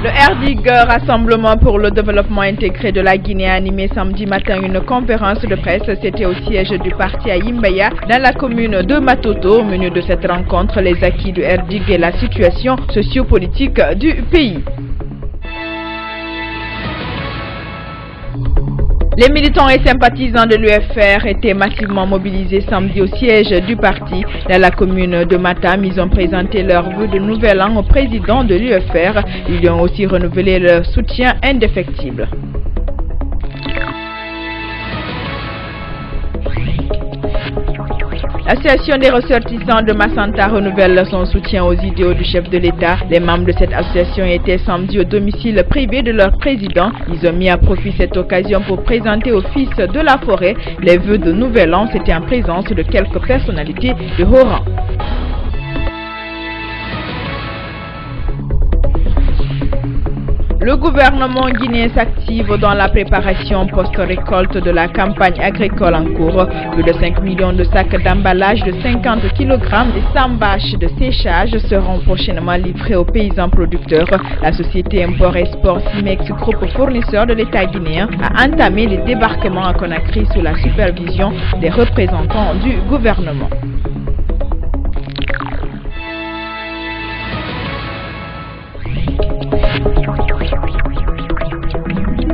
Le RDIG, Rassemblement pour le développement intégré de la Guinée, a animé samedi matin une conférence de presse. C'était au siège du parti à Imbaya, dans la commune de Matoto. Au menu de cette rencontre, les acquis du RDIG et la situation sociopolitique du pays. Les militants et sympathisants de l'UFR étaient massivement mobilisés samedi au siège du parti dans la commune de Matam. Ils ont présenté leur vœu de nouvel an au président de l'UFR. Ils lui ont aussi renouvelé leur soutien indéfectible. L'association des ressortissants de Massanta renouvelle son soutien aux idéaux du chef de l'État. Les membres de cette association étaient samedi au domicile privé de leur président. Ils ont mis à profit cette occasion pour présenter au fils de la forêt les vœux de nouvel an. C'était en présence de quelques personnalités de haut rang. Le gouvernement guinéen s'active dans la préparation post-récolte de la campagne agricole en cours. Plus de 5 millions de sacs d'emballage de 50 kg et 100 bâches de séchage seront prochainement livrés aux paysans producteurs. La société Import-Export Cimex, groupe fournisseur de l'État guinéen, a entamé les débarquements à Conakry sous la supervision des représentants du gouvernement.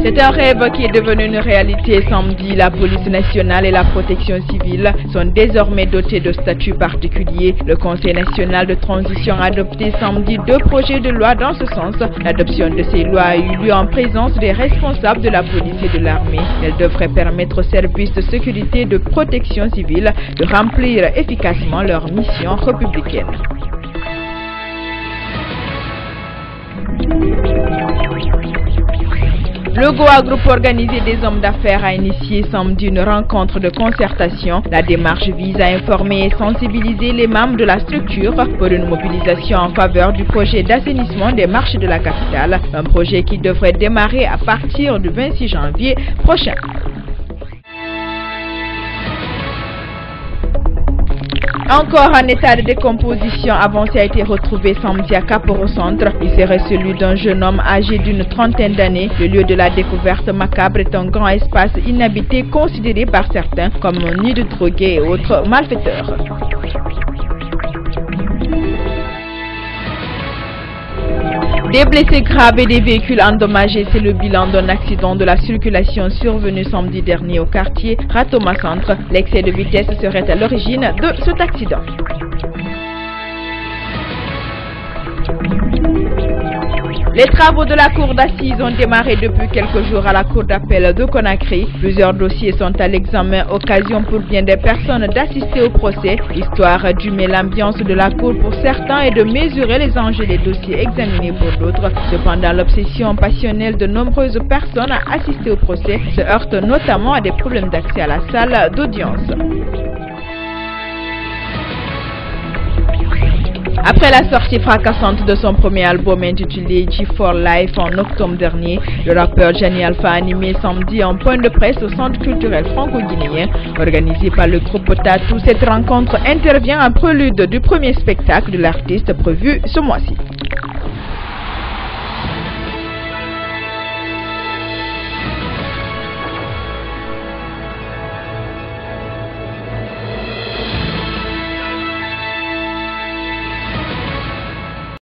C'est un rêve qui est devenu une réalité samedi. La police nationale et la protection civile sont désormais dotés de statuts particuliers. Le Conseil national de transition a adopté samedi 2 projets de loi dans ce sens. L'adoption de ces lois a eu lieu en présence des responsables de la police et de l'armée. Elle devrait permettre aux services de sécurité et de protection civile de remplir efficacement leur mission républicaine. Le Goa Group organisé des hommes d'affaires a initié samedi une rencontre de concertation. La démarche vise à informer et sensibiliser les membres de la structure pour une mobilisation en faveur du projet d'assainissement des marchés de la capitale, un projet qui devrait démarrer à partir du 26 janvier prochain. Encore en état de décomposition avancé a été retrouvé samedi à Kaporo Centre. Il serait celui d'un jeune homme âgé d'une trentaine d'années. Le lieu de la découverte macabre est un grand espace inhabité considéré par certains comme un nid de drogués et autres malfaiteurs. Des blessés graves et des véhicules endommagés, c'est le bilan d'un accident de la circulation survenu samedi dernier au quartier Ratoma Centre. L'excès de vitesse serait à l'origine de cet accident. Les travaux de la cour d'assises ont démarré depuis quelques jours à la cour d'appel de Conakry. Plusieurs dossiers sont à l'examen, occasion pour bien des personnes d'assister au procès. Histoire d'humer l'ambiance de la cour pour certains et de mesurer les enjeux des dossiers examinés pour d'autres. Cependant, l'obsession passionnelle de nombreuses personnes à assister au procès se heurte notamment à des problèmes d'accès à la salle d'audience. Après la sortie fracassante de son premier album intitulé G4 Life en octobre dernier, le rappeur Jani Alpha a animé samedi un point de presse au centre culturel franco-guinéen organisé par le groupe Tatou. Cette rencontre intervient en prélude du premier spectacle de l'artiste prévu ce mois-ci.